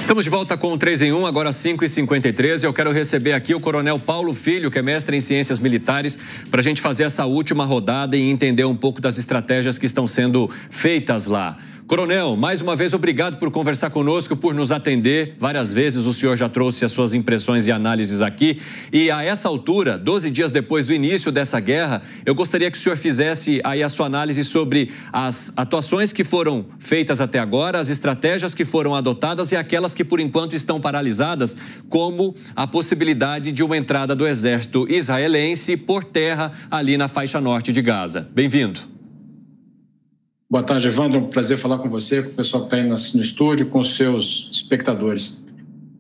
Estamos de volta com o 3 em 1, agora 5h53. Eu quero receber aqui o Coronel Paulo Filho, que é mestre em Ciências Militares, para a gente fazer essa última rodada e entender um pouco das estratégias que estão sendo feitas lá. Coronel, mais uma vez, obrigado por conversar conosco, por nos atender. Várias vezes o senhor já trouxe as suas impressões e análises aqui. E a essa altura, 12 dias depois do início dessa guerra, eu gostaria que o senhor fizesse aí a sua análise sobre as atuações que foram feitas até agora, as estratégias que foram adotadas e aquelas que, por enquanto, estão paralisadas, como a possibilidade de uma entrada do exército israelense por terra ali na faixa norte de Gaza. Bem-vindo. Boa tarde, Evandro. Um prazer falar com você, com o pessoal que está aí no estúdio, com os seus espectadores.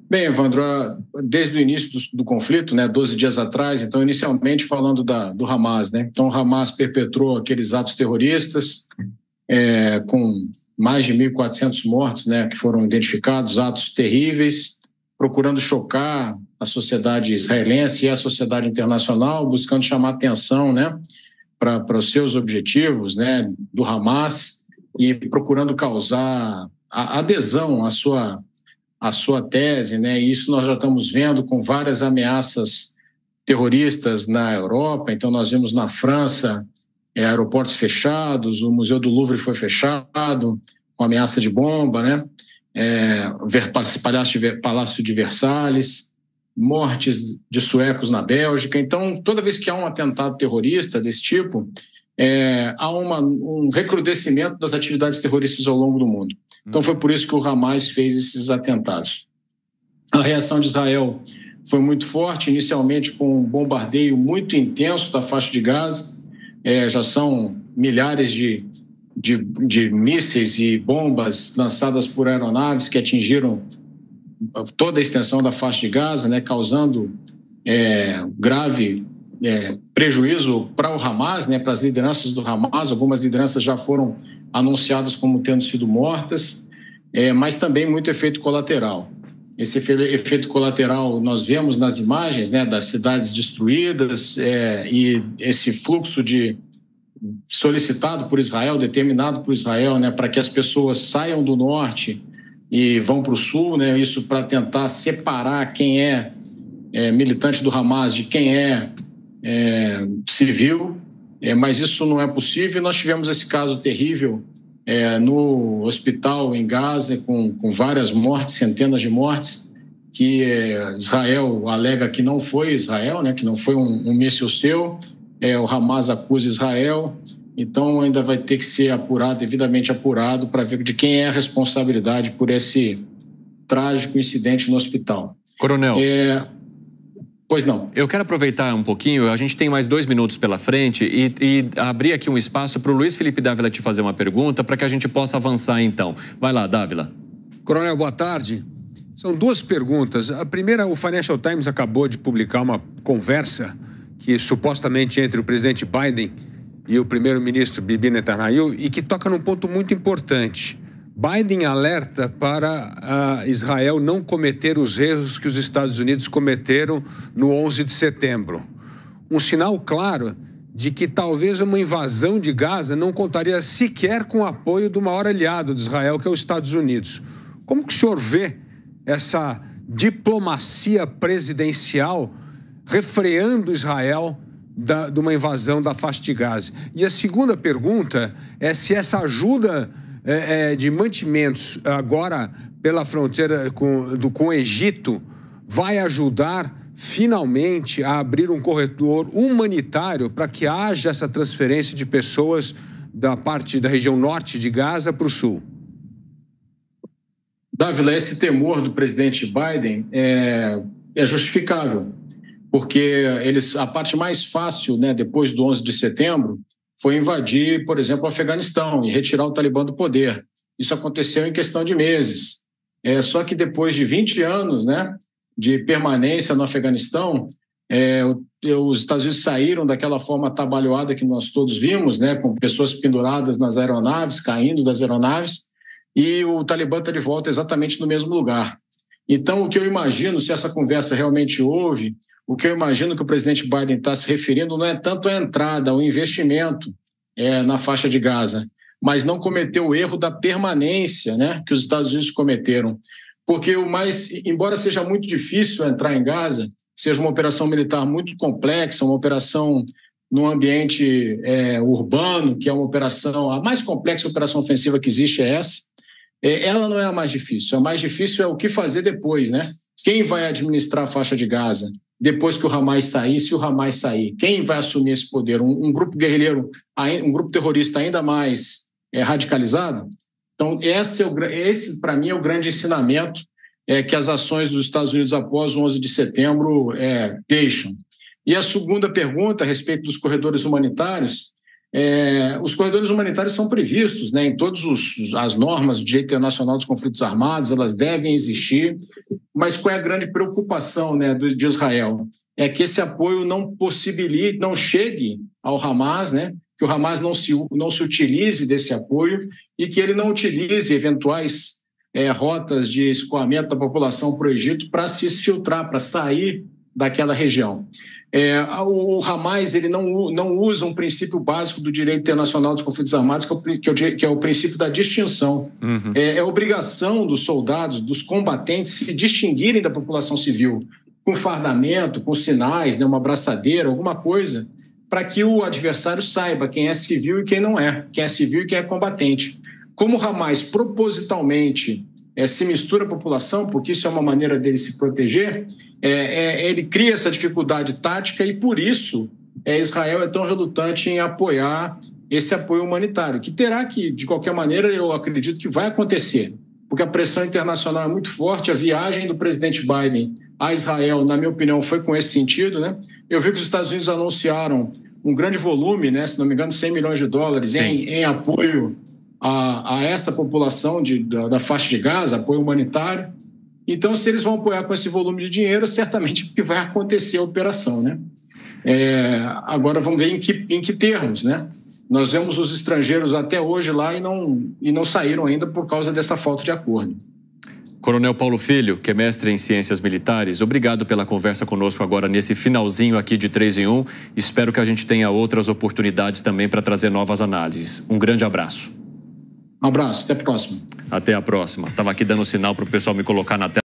Bem, Evandro, desde o início do conflito, 12 dias atrás, então, inicialmente falando do Hamas, Então, o Hamas perpetrou aqueles atos terroristas, com mais de 1.400 mortos, que foram identificados, atos terríveis, procurando chocar a sociedade israelense e a sociedade internacional, buscando chamar atenção, para os seus objetivos, do Hamas, e procurando causar a adesão à sua tese, E isso nós já estamos vendo com várias ameaças terroristas na Europa. Então, nós vimos na França aeroportos fechados, o Museu do Louvre foi fechado com ameaça de bomba, Palácio de Versalhes, mortes de suecos na Bélgica. Então, toda vez que há um atentado terrorista desse tipo, há um recrudescimento das atividades terroristas ao longo do mundo. Então, foi por isso que o Hamas fez esses atentados. A reação de Israel foi muito forte, inicialmente com um bombardeio muito intenso da faixa de Gaza. Já são milhares de mísseis e bombas lançadas por aeronaves que atingiram toda a extensão da faixa de Gaza, causando grave prejuízo para o Hamas, para as lideranças do Hamas. Algumas lideranças já foram anunciadas como tendo sido mortas, mas também muito efeito colateral. Esse efeito colateral nós vemos nas imagens, das cidades destruídas, e esse fluxo solicitado por Israel, determinado por Israel, para que as pessoas saiam do norte e vão para o sul, isso para tentar separar quem é militante do Hamas de quem é civil, mas isso não é possível. Nós tivemos esse caso terrível no hospital em Gaza, com várias mortes, centenas de mortes, que Israel alega que não foi Israel, que não foi um míssil seu, o Hamas acusa Israel. Então, ainda vai ter que ser devidamente apurado, para ver de quem é a responsabilidade por esse trágico incidente no hospital. Coronel. Pois não. Eu quero aproveitar um pouquinho, a gente tem mais 2 minutos pela frente, e abrir aqui um espaço para o Luiz Felipe Dávila te fazer uma pergunta, para que a gente possa avançar, então. Vai lá, Dávila. Coronel, boa tarde. São 2 perguntas. A primeira, o Financial Times acabou de publicar uma conversa que supostamente entre o presidente Biden e o primeiro-ministro Bibi Netanyahu, e que toca num ponto muito importante. Biden alerta para Israel não cometer os erros que os Estados Unidos cometeram no 11 de setembro. Um sinal claro de que talvez uma invasão de Gaza não contaria sequer com o apoio do maior aliado de Israel, que é os Estados Unidos. Como que o senhor vê essa diplomacia presidencial refreando Israel de uma invasão da faixa de Gaza? E a segunda pergunta é se essa ajuda de mantimentos agora pela fronteira com o Egito vai ajudar finalmente a abrir um corredor humanitário para que haja essa transferência de pessoas da parte da região norte de Gaza para o sul. Dávila, esse temor do presidente Biden é justificável, porque a parte mais fácil, depois do 11 de setembro, foi invadir, por exemplo, o Afeganistão e retirar o Talibã do poder. Isso aconteceu em questão de meses. Só que depois de 20 anos de permanência no Afeganistão, os Estados Unidos saíram daquela forma atabalhoada que nós todos vimos, com pessoas penduradas nas aeronaves, caindo das aeronaves, e o Talibã está de volta exatamente no mesmo lugar. Então, o que eu imagino, se essa conversa realmente houve, o que eu imagino que o presidente Biden está se referindo não é tanto a entrada, ao investimento na faixa de Gaza, mas não cometer o erro da permanência que os Estados Unidos cometeram. porque embora seja muito difícil entrar em Gaza, seja uma operação militar muito complexa, uma operação num ambiente urbano, que é uma operação, a mais complexa operação ofensiva que existe é essa, ela não é a mais difícil. A mais difícil é o que fazer depois, né? Quem vai administrar a faixa de Gaza depois que o Hamas sair, se o Hamas sair? Quem vai assumir esse poder? Um grupo guerrilheiro, um grupo terrorista ainda mais radicalizado? Então, esse para mim, é o grande ensinamento que as ações dos Estados Unidos após o 11 de setembro deixam. E a segunda pergunta, a respeito dos corredores humanitários, os corredores humanitários são previstos, né, em todas as normas do direito internacional dos conflitos armados, elas devem existir, mas qual é a grande preocupação, né, de Israel? É que esse apoio não possibilite, não chegue ao Hamas, né, que o Hamas não se utilize desse apoio e que ele não utilize eventuais rotas de escoamento da população para o Egito para se exfiltrar, para sair daquela região. O Hamas ele não usa um princípio básico do direito internacional dos conflitos armados, que é o princípio da distinção. Uhum. É obrigação dos soldados, dos combatentes, se distinguirem da população civil com fardamento, com sinais, né, uma braçadeira, alguma coisa, para que o adversário saiba quem é civil e quem não é, quem é civil e quem é combatente. Como o Hamas propositalmente se mistura a população, porque isso é uma maneira dele se proteger, ele cria essa dificuldade tática e, por isso, Israel é tão relutante em apoiar esse apoio humanitário, que terá que, de qualquer maneira, eu acredito que vai acontecer, porque a pressão internacional é muito forte. A viagem do presidente Biden a Israel, na minha opinião, foi com esse sentido, né? Eu vi que os Estados Unidos anunciaram um grande volume, né, se não me engano, $100 milhões em apoio a essa população da faixa de Gaza, apoio humanitário. Então, se eles vão apoiar com esse volume de dinheiro, certamente porque vai acontecer a operação, né? Agora vamos ver em que termos, né? Nós vemos os estrangeiros até hoje lá e não saíram ainda por causa dessa falta de acordo. Coronel Paulo Filho, que é mestre em Ciências Militares, obrigado pela conversa conosco agora nesse finalzinho aqui de 3 em 1. Espero que a gente tenha outras oportunidades também para trazer novas análises. Um grande abraço. Um abraço, até a próxima. Até a próxima. Estava aqui dando sinal para o pessoal me colocar na tela.